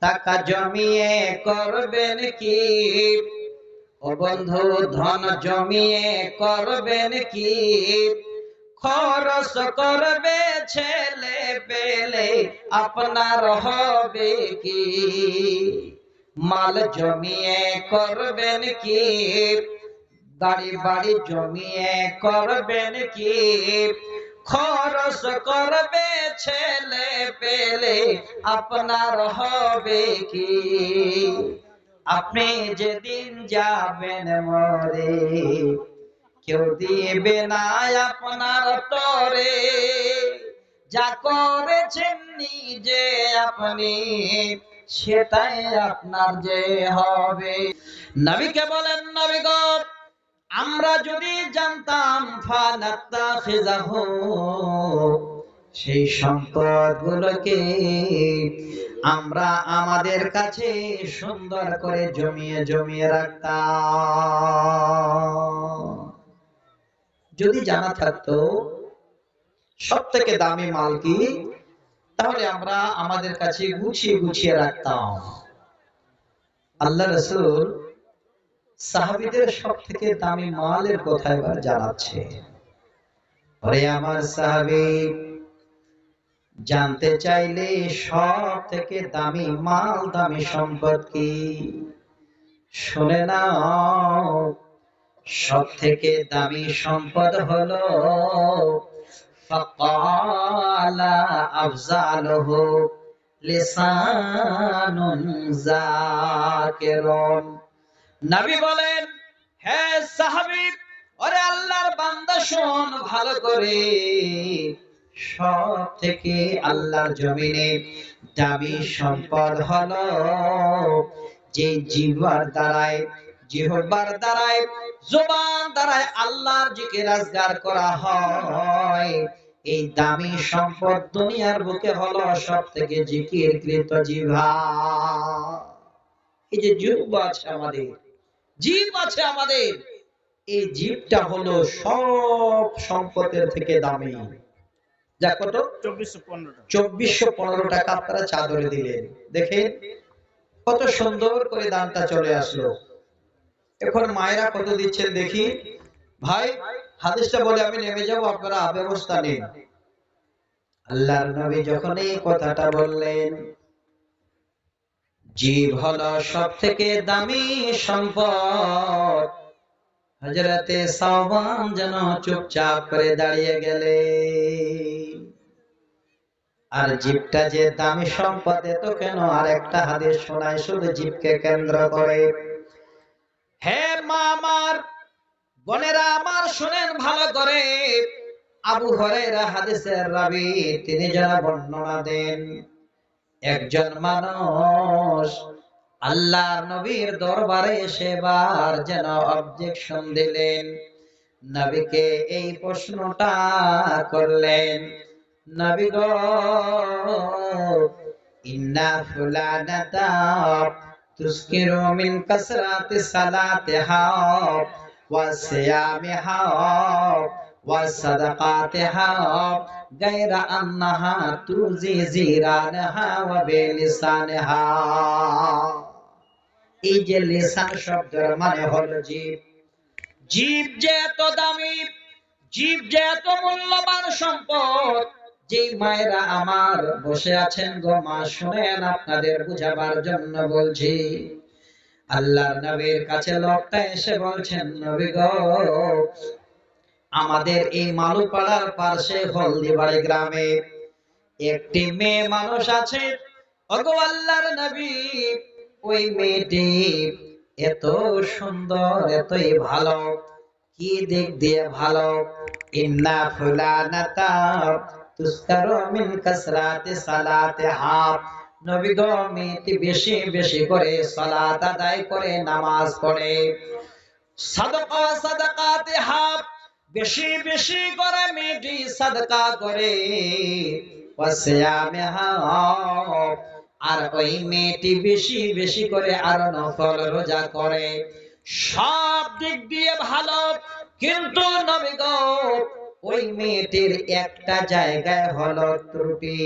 টাকা জমিয়ে করবেন কি ও বন্ধু, ধন জমিয়ে করবেন কি, খরচ করবে ছেলে পেলে আপনার হবে কি, মাল জমিয়ে করবেন কি, বাড়ি বাড়ি জমিয়ে করবেন কি, খরচ করবে ছেলে পেলে আপনার হবে কি, আপনি যেদিন যাবেন মরে কেউ দিবে না আপনার তরে, যা করেছেন নিজে আপনি সেটাই আপনার যে হবে। নবীকে বলেন, নবী গো, আমরা যদি জানতাম ফানাত্তাখিযাহু, সেই সম্পদগুলোকে আমরা আমাদের কাছে সুন্দর করে জমিয়ে জমিয়ে রাখতাম। যদি জানা থাকতো সব থেকে দামি মাল কি, তাহলে আমরা আমাদের কাছে গুছিয়ে গুছিয়ে রাখতাম। আল্লাহ রাসূল সাহাবীদের সব থেকে দামি মালের কথা এবার জানাচ্ছে। ওরে আমার সাহাবী, জানতে চাইলে সব থেকে দামি মাল, দামি সম্পদ কি? শুনে নাও, সব থেকে দামি সম্পদ হলো ফাকালা আফজালুহু লিসানুন যাকিরুন। নবী বলেন, হে সাহাবী, ওরে আল্লাহর বান্দা শোন ভালো করে, সব থেকে আল্লাহর জমিনে দামি সম্পদ হলো যে জিহ্বার দ্বারায়, জিহ্বার দ্বারায়, জবান দ্বারায় আল্লাহর জিকির আজগার করা হয়। এই দামি সম্পদ দুনিয়ার বুকে হলো সব থেকে জিকিরকৃত জিহ্বা। এই যে জিহ্বা আছে আমাদের, জীব আছে আমাদের, এই জীবটা হলো সব সম্পদের থেকে দামি। যা কত? 2415 টাকা আপনারা চাদরে দিলেন, দেখেন কত সুন্দর করে দামটা চলে আসলো। এখন মায়েরা কত দিচ্ছেন দেখি। ভাই, হাদিসটা বলে আমি নেমে যাব, আপনারা ব্যবস্থা নিন। আল্লাহর নবী যখন এই কথাটা বললেন, জীব হলো সব থেকে দামি সম্পদ, হযরতে সাওবান যেন চুপচাপ করে দাঁড়িয়ে গেলে। আর জীবটা যে দামি সম্পদ, এত কেন? আর একটা হাদিস শোনায় শুধু জীবকে কেন্দ্র করে। হে মা আমার, বোনেরা আমার, শুনেন ভালো করে। আবু হুরায়রা হাদিসের রাবী, তিনি যারা বর্ণনা দেন, একজন মানুষ আল্লাহর নবীর দরবারে সেবার যেন অবজেকশন দিলেন, নবীকে এই প্রশ্নটা করলেন, নবী গো, ইন্না ফুলানাতা তুসকিরু মিন কাসরাতি সালাতিহা ওয়া সিয়ামিহা ওয়া সাদাকাতিহা গায়রা আন্নাহা তুজি জিরানহা ওয়া বিলিসানহা। এই যে লিসান শব্দের মানে হলো জীব। জীব যে এত দামি, জীব যে এত মূল্যবান সম্পদ, যে মায়েরা আমার বসে আছেন গো মা, শুনেন, আপনাদের বুঝাবার জন্য বলছি। আল্লাহর নবীর কাছে লোকটা এসে বলছেন, নবী গো, আমাদের এই মালুপাড়ার পাশে হলদিবাড়ি গ্রামে একটি মেয়ে মানুষ আছে। ওগো আল্লাহর নবী, ওই মেয়েটি এত সুন্দর, এতই ভালো। কি দিক দিয়ে ভালো? ইন্না ফুলানাতা তুসকারু মিন কাসরাতি সালাতিহা, নবী গো, মেয়েটি বেশি বেশি করে সালাত আদায় করে, নামাজ পড়ে। সাদাকা সাদাকাতিহা, বেশি বেশি করে মেয়েটি সাদকা করে। ওয়া সিয়ামিহা, আর ওই মেয়েটি বেশি বেশি করে আর নফল রোজা করে। সব দিক দিয়ে ভালো, কিন্তু নবী গো, ওই মেয়েটির একটা জায়গায় হলো ত্রুটি।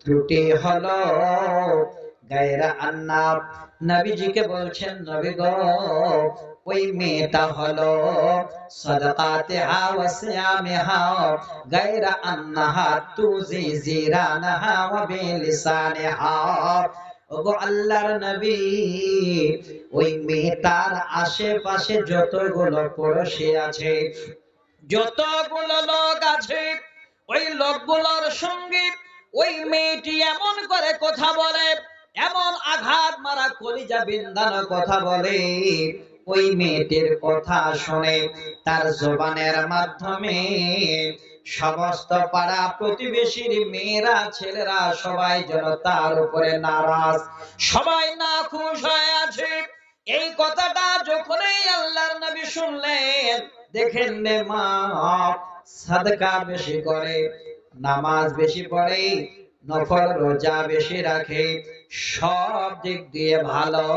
ত্রুটি হলো গায়রা আন্না, নবীজিকে বলছেন নবী গো ওই মেয়েটা হলো সাদাকাতিহা ওয়া সিয়ামিহা গায়রা আন্নাহা তুজি জিরানাহা ওয়া বিলিসানিহা। ওগো আল্লাহর নবী, ওই মেয়েটার আশেপাশে যতগুলো পড়োশী আছে, যতগুলো লোক আছে, ওই লোকগুলোর সঙ্গে ওই মেয়েটি এমন করে কথা বলে, এমন আঘাত মারা কলিজা বিন্দানো কথা বলে, ওই মেয়েটির কথা শুনে তার জবানের মাধ্যমে সমস্ত পাড়া প্রতিবেশীর মেয়েরা ছেলেরা সবাই যেন তার উপরে নারাজ, সবাই নাখুশ হয়ে আছে। এই কথাটা যখনই আল্লাহর নবী শুনলেন, দেখেন নে মা সাদকা বেশি করে, নামাজ বেশি পড়ে, নফল রোজা বেশি রাখে, সব দিক দিয়ে ভালো,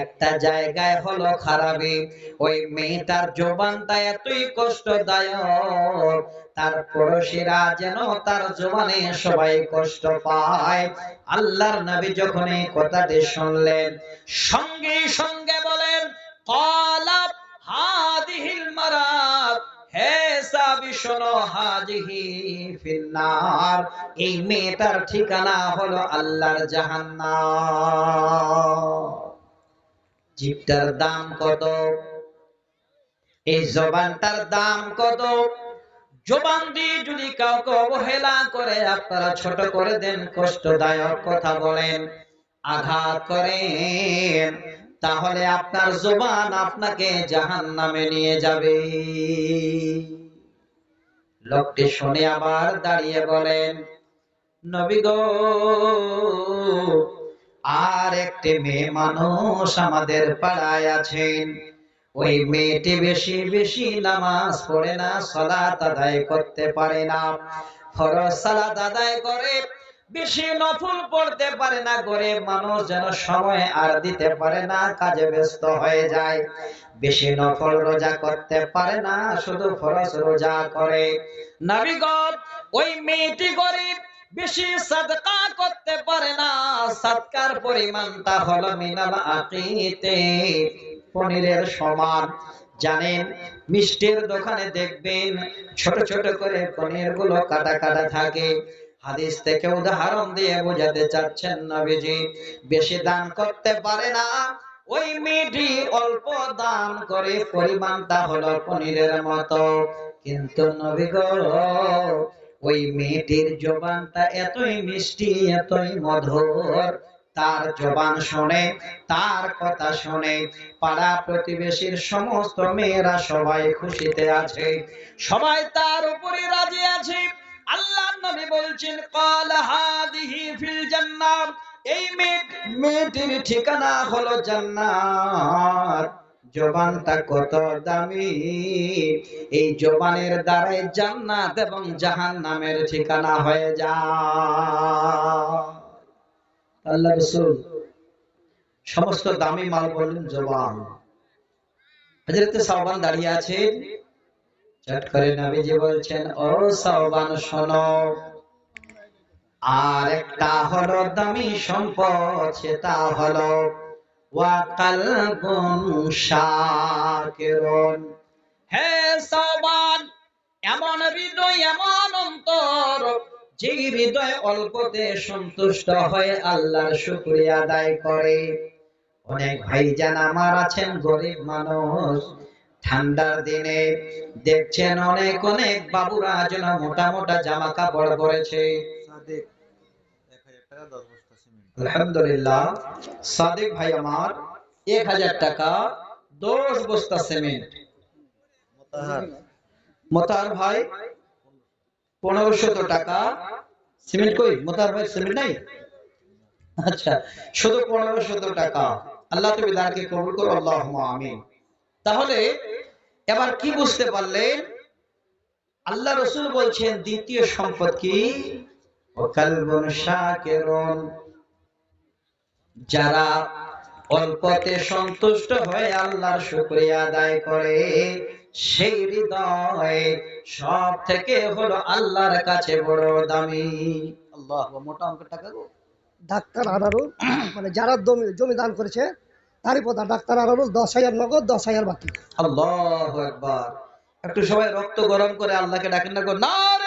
একটা জায়গায় হলো খারাপি। ওই মেয়েটার জবানটা এতই কষ্টদায়ক, তার পড়োশীরা যেন তার জবানে সবাই কষ্ট পায়। আল্লাহর নবী যখন এই কথাটি শুনলেন, সঙ্গে সঙ্গে বলেন ক্বালা হাদিহিল মারাত, হে সাহাবী শোনো, হাদিহি ফিন্নার, এই মেয়েটার ঠিকানা হলো আল্লাহর জাহান্নাম। জিভটার দাম কত, এই জবানটার দাম কত। জবান দিয়ে যদি কাউকে অবহেলা করে, আপনারা ছোট করে দেন, কষ্টদায়ক কথা বলেন, আঘাত করেন, তাহলে আপনার জবান আপনাকে জাহান্নামে নিয়ে যাবে। লোকটি শুনে আবার দাঁড়িয়ে বলেন নবী গো, আর একটি মেয়ে মানুষ আমাদের পাড়ায় আছেন, ওই মেয়েটি বেশি বেশি নামাজ পড়ে না, সালাত আদায় করতে পারে না, ফরজ সালাত আদায় করে, বেশি নফল পড়তে পারে না, করে মানুষ যেন সময় আর দিতে পারে না, কাজে ব্যস্ত হয়ে যায়, বেশি নফল রোজা করতে পারে না, শুধু ফরজ রোজা করে। নবী গো, ওই মেয়েটি গরিব, বেশি সাদকা করতে পারে না, সাদকার পরিমাণটা হলো মিনাল আকিতে, পনিরের সমান। জানেন মিষ্টির দোকানে দেখবেন ছোট ছোট করে পনির গুলো কাটা কাটা থাকে। হাদিস থেকে উদাহরণ দিয়ে বোঝাতে চাচ্ছেন নবীজি, বেশি দান করতে পারে না, ওই মেয়েটি অল্প দান করে, পরিমাণটা হলো পনিরের মতো। কিন্তু নবী গো, ওই মেয়েটির জবানটা এতই মিষ্টি, এতই মধুর, তার জবান শুনে, তার কথা শুনে পাড়া প্রতিবেশীর সমস্ত মেয়েরা সবাই খুশিতে আছে, সবাই তার উপরে রাজি আছে। আল্লাহর নবী বলছেন ক্বালা হাদিহি ফিল জান্নাহ, এই মেয়েটির ঠিকানা হলো জান্নাত। জবানটা কত দামি, এই জবানের দ্বারাই জান্নাত এবং জাহান্নামের ঠিকানা হয়ে যায়। আল্লাহ রাসূল সমস্ত দামি মাল বললেন জবান। হযরত সাওবান দাঁড়িয়ে আছেন, চট করে নবীজি বলছেন ও সাওবান শোনো, আর একটা হলো দামি সম্পদ, সেটা হলো ওয়া কালবুন শাকিরুন। হে সাওবান, এমন হৃদয়, এমন অন্তর, যে হৃদয় অল্পতে সন্তুষ্ট হয়ে আল্লাহর শুকরিয়া আদায় করে। অনেক ভাইজান আমার আছেন গরিব মানুষ, ঠান্ডার দিনে দেখছেন অনেক অনেক বাবুরা যেন মোটা মোটা জামা কাপড় পরেছে। আলহামদুলিল্লাহ, সাদিক ভাই আমার 1000 টাকা 10 বস্তা সিমেন্ট। মোতাহার ভাই 1500 টাকা সিমেন্ট। কই মোতাহার ভাই সিমেন্ট নাই? আচ্ছা, শুধু 1500 টাকা। আল্লাহ তুমি দানকে কবুল করো, আল্লাহুম্মা আমিন। তাহলে এবার কি বুঝতে পারলেন? আল্লাহ রাসূল বলছেন দ্বিতীয় সম্পদ কি? ওয়াকালবুন শাকিরুন, যারা অল্পতে সন্তুষ্ট হয়ে আল্লাহর শুকরিয়া আদায় করে, সেই হৃদয় সব থেকে হলো আল্লাহর কাছে বড় দামি। আল্লাহ, মোটা অঙ্কের টাকা গো। ডাক্তার আনারুল মানে যারা জমি দান করেছে তারই প্রধান ডাক্তার আনারুল 10,000 নগদ 10,000 বাকি। আল্লাহু আকবার। একটু সবাই রক্ত গরম করে আল্লাহকে ডাকেন না গো, নারে